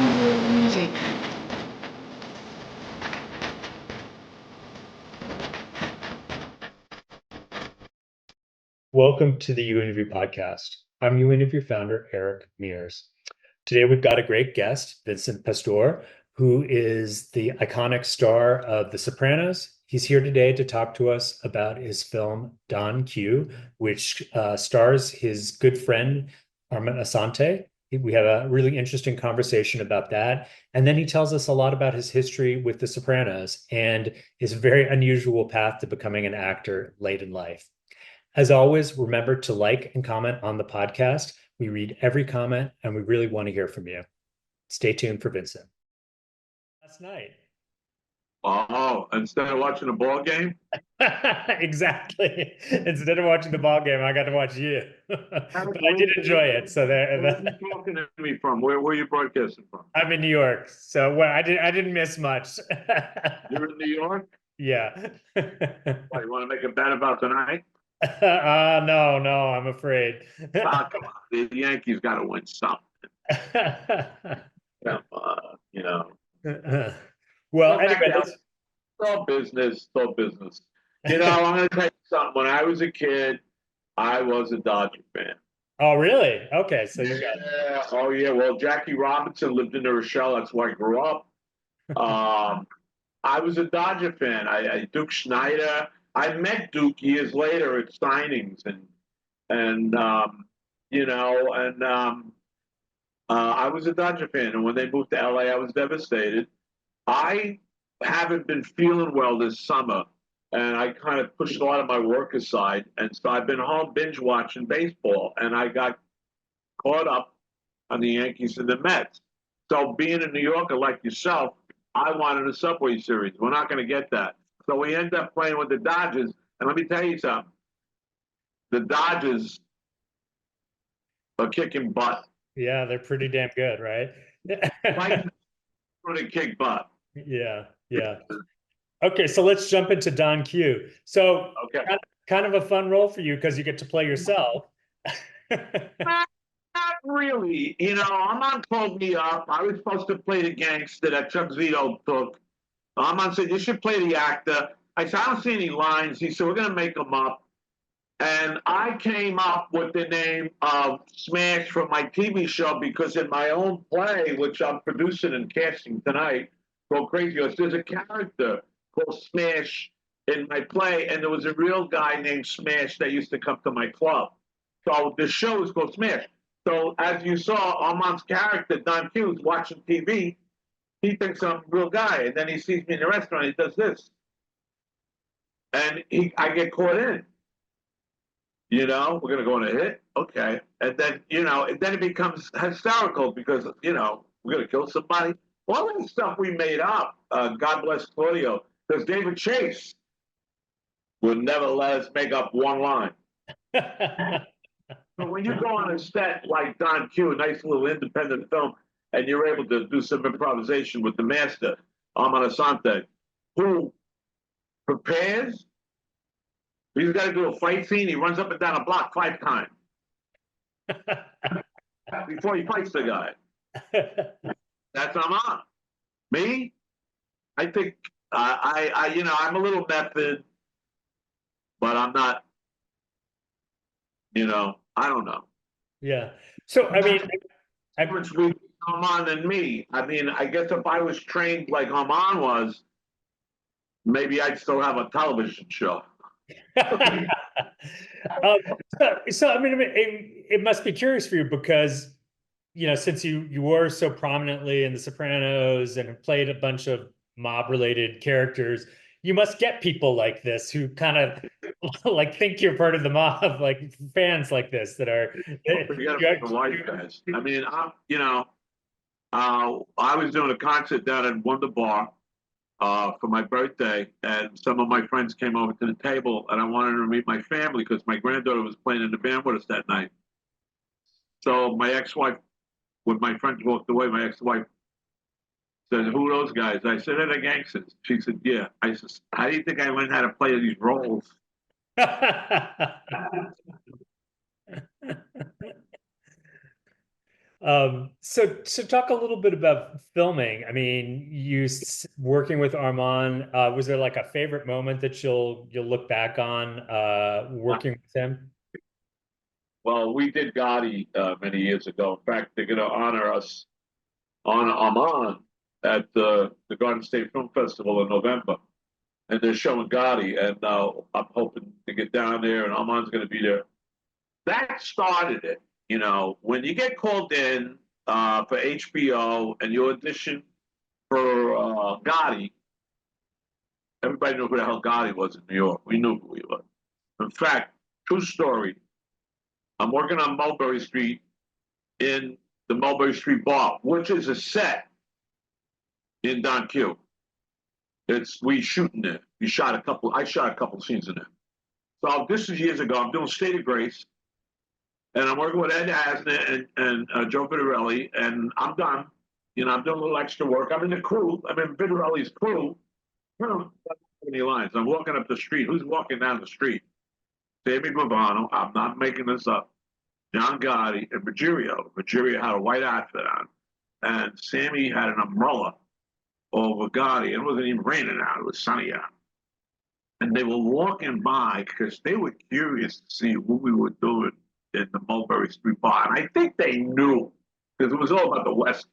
Sí. Welcome to the uInterview podcast. I'm uInterview founder Eric Mears. Today we've got a great guest, Vincent Pastore, who is the iconic star of The Sopranos. He's here today to talk to us about his film Don Q, which stars his good friend Armand Assante. We had a really interesting conversation about that. And then he tells us a lot about his history with The Sopranos and his very unusual path to becoming an actor late in life. As always, remember to like and comment on the podcast. We read every comment and we really want to hear from you. Stay tuned for Vincent. Last night. Oh, instead of watching a ball game? Exactly. Instead of watching the ball game, I got to watch you. But I did enjoy it. So Where are you talking to me from? Where are you broadcasting from? I'm in New York. So well, I didn't miss much. You're in New York? Yeah. What, you want to make a bet about tonight? No, no, I'm afraid. Ah, come on. The Yankees got to win something. Come on, Well, Go back anyway, out. let's. It's all business. It's all business. I'm going to tell you something. When I was a kid, I was a Dodger fan. Oh, really? Okay, so you got. Yeah. Oh, yeah. Well, Jackie Robinson lived in New Rochelle. That's where I grew up. Um, I was a Dodger fan. Duke Schneider. I met Duke years later at signings, and I was a Dodger fan. And when they moved to LA, I was devastated. I haven't been feeling well this summer, and I kind of pushed a lot of my work aside, and so I've been home binge watching baseball, and I got caught up on the Yankees and the Mets. So being a New Yorker like yourself, I wanted a Subway Series. We're not going to get that. So we end up playing with the Dodgers. And let me tell you something. The Dodgers are kicking butt. Yeah, they're pretty damn good, right? Fighting for the kick butt. Yeah, yeah. Okay, so let's jump into Don Q. So Okay. kind of a fun role for you because you get to play yourself. Not really. Armand called me up. I was supposed to play the gangster that Chuck Zito took. Armand said, you should play the actor. I said, I don't see any lines. He said, we're going to make them up. And I came up with the name of Smash from my TV show because in my own play, which I'm producing and casting tonight, Go Crazy Horse, there's a character called Smash in my play, and there was a real guy named Smash that used to come to my club. So the show is called Smash. So as you saw, Armand's character, Don Hughes, watching TV, he thinks I'm a real guy, and then he sees me in the restaurant, he does this. And I get caught in. We're going to go on a hit. Okay. And then it becomes hysterical because, we're going to kill somebody. All that stuff we made up, God bless Claudio, because David Chase would never let us make up one line. But when you go on a set like Don Q, a nice little independent film, and you're able to do some improvisation with the master, Armand Assante, who prepares. He's got to do a fight scene. He runs up and down a block 5 times before he fights the guy. That's Armand. Me, I think I'm a little method, but I'm not. I don't know. Yeah. So I mean, Difference between Armand and me. I mean, I guess if I was trained like Armand was, maybe I'd still have a television show. um, so I mean, it must be curious for you because since you were so prominently in The Sopranos and have played a bunch of mob-related characters, you must get people like this who kind of like think you're part of the mob, like fans like this that are. Forget about the white guys. I mean, I was doing a concert down at Wonder Bar for my birthday, and some of my friends came over to the table, and I wanted to meet my family because my granddaughter was playing in the band with us that night. So my ex-wife, when my friends walked away, my ex-wife said, "Who are those guys?" I said, "They're the gangsters." She said, "Yeah." I said, "How do you think I learned how to play these roles?" So talk a little bit about filming. I mean, working with Armand, was there like a favorite moment that you'll look back on working with him? Well, we did Gotti many years ago. In fact, they're going to honor us on Amman at the Garden State Film Festival in November, and they're showing Gotti, and I'm hoping to get down there, and Aman's going to be there. That started it. You know, when you get called in for HBO and you audition for Gotti, everybody knew who the hell Gotti was in New York. We knew who he was. In fact, true story. I'm working on Mulberry Street in the Mulberry Street Bar, which is a set in Don Q. We shooting there. I shot a couple scenes in there. So this is years ago. I'm doing State of Grace, and I'm working with Ed Asner and Joe Vitarelli, and I'm done. You know, I'm doing a little extra work. I'm in the crew. I'm in Vitarelli's crew. I don't have any lines. I'm walking up the street. Who's walking down the street? Sammy Bavano. I'm not making this up. John Gotti and Ruggiero. Ruggiero had a white outfit on, and Sammy had an umbrella over Gotti. It wasn't even raining out; it was sunny out. And they were walking by because they were curious to see what we were doing in the Mulberry Street Bar. And I think they knew because it was all about the Westerns.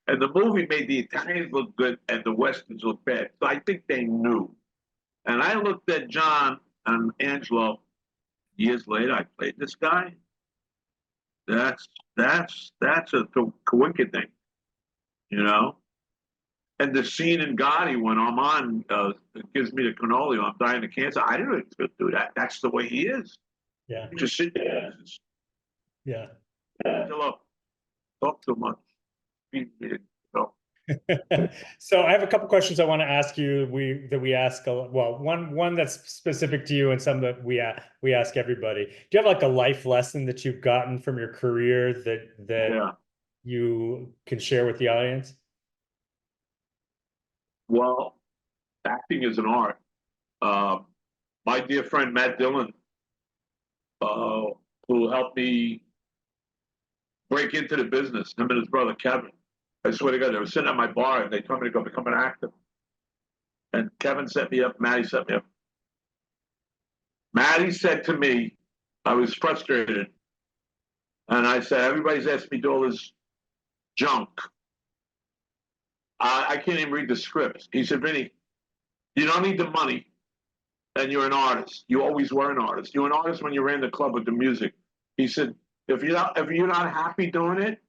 And the movie made the Italians look good and the Westerns look bad. So I think they knew. And I looked at John and Angelo years later. I played this guy. That's a coincidence, you know. And the scene in Gotti when Armand gives me the cannoli, I'm dying of cancer. I didn't do that. That's the way he is. Yeah. Just sit there. Yeah. Hello. Talk too much. So I have a couple questions I want to ask you. We ask well, one that's specific to you and some that we ask everybody. Do you have like a life lesson that you've gotten from your career that you can share with the audience? Well, acting is an art. My dear friend Matt Dillon, who helped me break into the business, him and his brother Kevin. I swear to God, they were sitting at my bar and they told me to go become an actor. And Kevin set me up, Matty set me up. Matty said to me, I was frustrated. And I said, everybody's asked me to do all this junk. I can't even read the script. He said, Vinny, you don't need the money. And you're an artist. You always were an artist. You were an artist when you ran the club with the music. He said, if you're not happy doing it,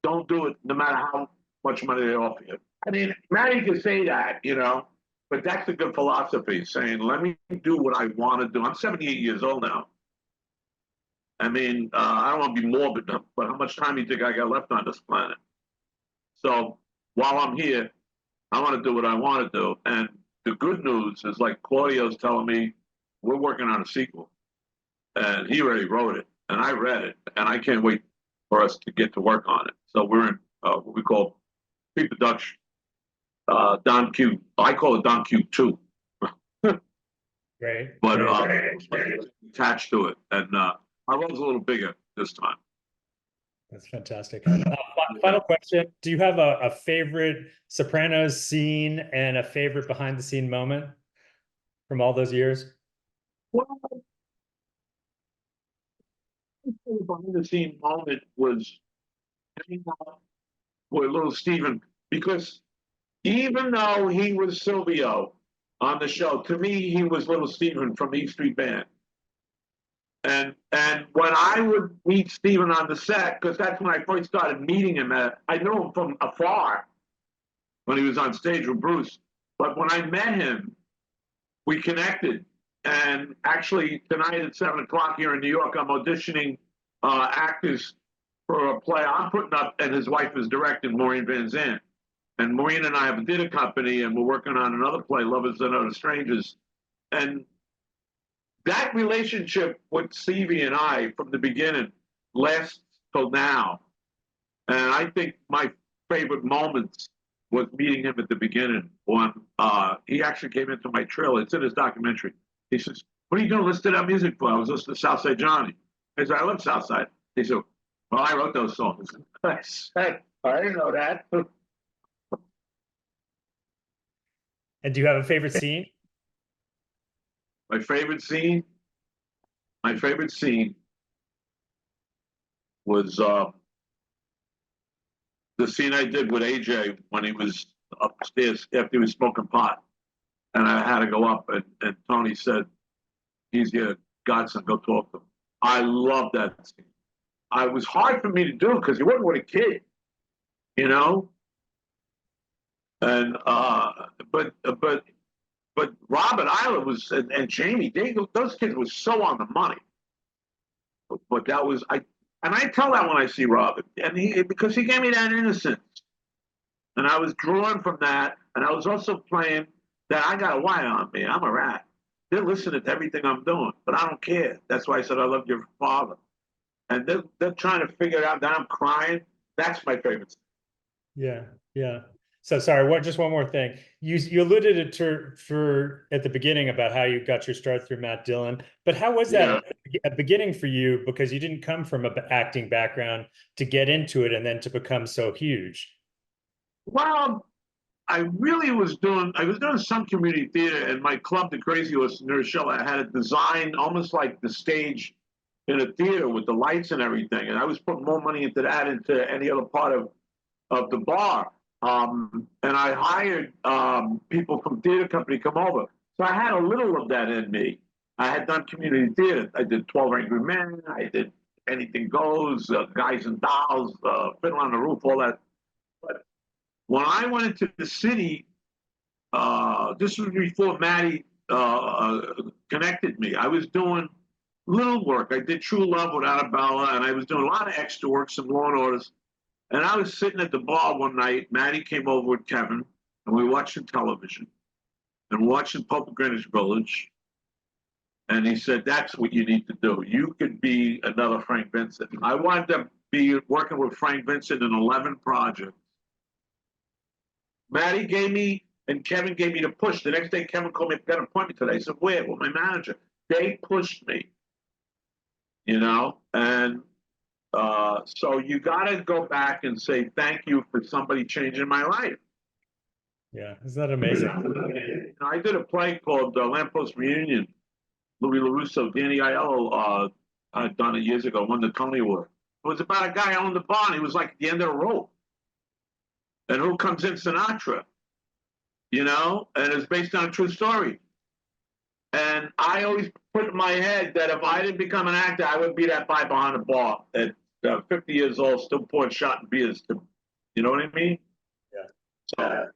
don't do it, no matter how much money they offer you. I mean, Matty can say that, you know, but that's a good philosophy, saying, let me do what I want to do. I'm 78 years old now. I mean, I don't want to be morbid, but how much time do you think I got left on this planet? So while I'm here, I want to do what I want to do. And the good news is, like Claudio's telling me, we're working on a sequel. And he already wrote it, and I read it, and I can't wait for us to get to work on it. So we're in what we call pre-production. Don Q. I call it Don Q 2. Great. But attached to it. And our role's a little bigger this time. That's fantastic. Final question. Do you have a favorite Sopranos scene and a favorite behind the scene moment from all those years? Well, the behind the scene moment was hanging out with little Steven, because even though he was Silvio on the show, to me, he was little Steven from E Street Band. And when I would meet Steven on the set, because that's when I first started meeting him, I knew him from afar when he was on stage with Bruce. But when I met him, we connected. And actually, tonight at 7 o'clock here in New York, I'm auditioning actors for a play I'm putting up, and his wife is directing, Maureen Van Zandt. And Maureen and I have a theater company, and we're working on another play, Lovers and Other Strangers. And that relationship with Stevie and I from the beginning lasts till now. And I think my favorite moments was meeting him at the beginning when he actually came into my trailer. It's in his documentary. He says, what are you doing listening to that music for? I was listening to Southside Johnny. I said, I love Southside. He said, Well, I wrote those songs. I said, I didn't know that. And do you have a favorite scene? My favorite scene. My favorite scene was the scene I did with AJ when he was upstairs after he was smoking pot, and I had to go up, and Tony said, "He's your godson. Go talk to him." I love that scene. It was hard for me to do because he wasn't with a kid, you know. And but Robert Isla was and Jamie, those kids were so on the money. But that was and I tell that when I see Robert, and he because he gave me that innocence, and I was drawn from that, and I was also playing that I got a wire on me. I'm a rat. They're listening to everything I'm doing, but I don't care. That's why I said I love your father, and they're trying to figure it out. That I'm crying. That's my favorite. Yeah, yeah. So sorry, just one more thing. You alluded to for at the beginning about how you got your start through Matt Dillon, but how was that a beginning for you? Because you didn't come from an acting background to get into it and then to become so huge. Well, I was doing some community theater, and my club, the Crazy Horse in New Rochelle, I had a design almost like the stage in a theater with the lights and everything. And I was putting more money into that into any other part of the bar. And I hired people from theater company come over. So I had a little of that in me. I had done community theater. I did 12 Angry Men. I did Anything Goes, Guys and Dolls, Fiddle on the Roof, all that. But when I went into the city, this was before Maddie connected me. I was doing little work. I did True Love with Annabella, and I was doing a lot of extra work, some Law and Orders. And I was sitting at the bar one night. Maddie came over with Kevin, and we were watching television and watching Pope of Greenwich Village. And he said, "That's what you need to do. You could be another Frank Vincent." I wanted to be working with Frank Vincent in 11 projects. Maddie gave me, and Kevin gave me the push. The next day, Kevin called me, "I've got an appointment today." I said, "Where?" "Well, my manager." They pushed me, and so you got to go back and say thank you for somebody changing my life. Yeah, isn't that amazing? I did a play called Lamppost Reunion. Louis LaRusso, Danny Aiello done it years ago, won the Tony Award. It was about a guy who owned the bar, and he was like at the end of the rope. And who comes in? Sinatra, and it's based on a true story. And I always put in my head that if I didn't become an actor, I would be that guy behind the bar at 50 years old, still pouring shot and beers. You know what I mean? Yeah. So,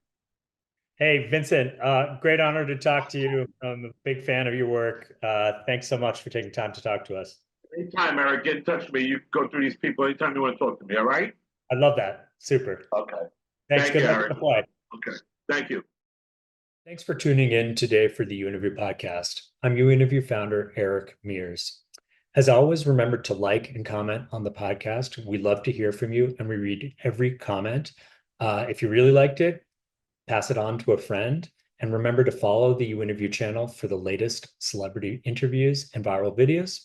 hey, Vincent, great honor to talk to you. I'm a big fan of your work. Thanks so much for taking time to talk to us. anytime, Eric, get in touch with me. You go through these people anytime you want to talk to me, all right? I love that. Super. Okay. Thanks. Thank Good you, luck Eric. with the play. Okay. Thank you. Thanks for tuning in today for the uInterview podcast. I'm uInterview founder, Eric Mears. As always, remember to like and comment on the podcast. We love to hear from you, and we read every comment. If you really liked it, pass it on to a friend. And remember to follow the uInterview channel for the latest celebrity interviews and viral videos.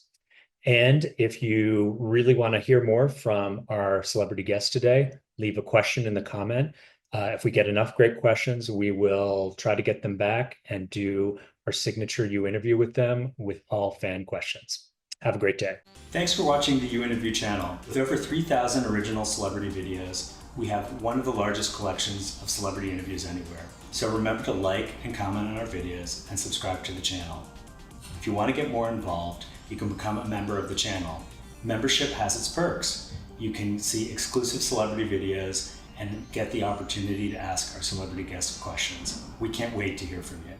And if you really want to hear more from our celebrity guest today, leave a question in the comment. If we get enough great questions, we will try to get them back and do our signature uInterview with them with all fan questions. Have a great day. Thanks for watching the uInterview channel. With over 3,000 original celebrity videos, we have one of the largest collections of celebrity interviews anywhere. So remember to like and comment on our videos and subscribe to the channel. If you want to get more involved, you can become a member of the channel. Membership has its perks. You can see exclusive celebrity videos and get the opportunity to ask our celebrity guests questions. We can't wait to hear from you.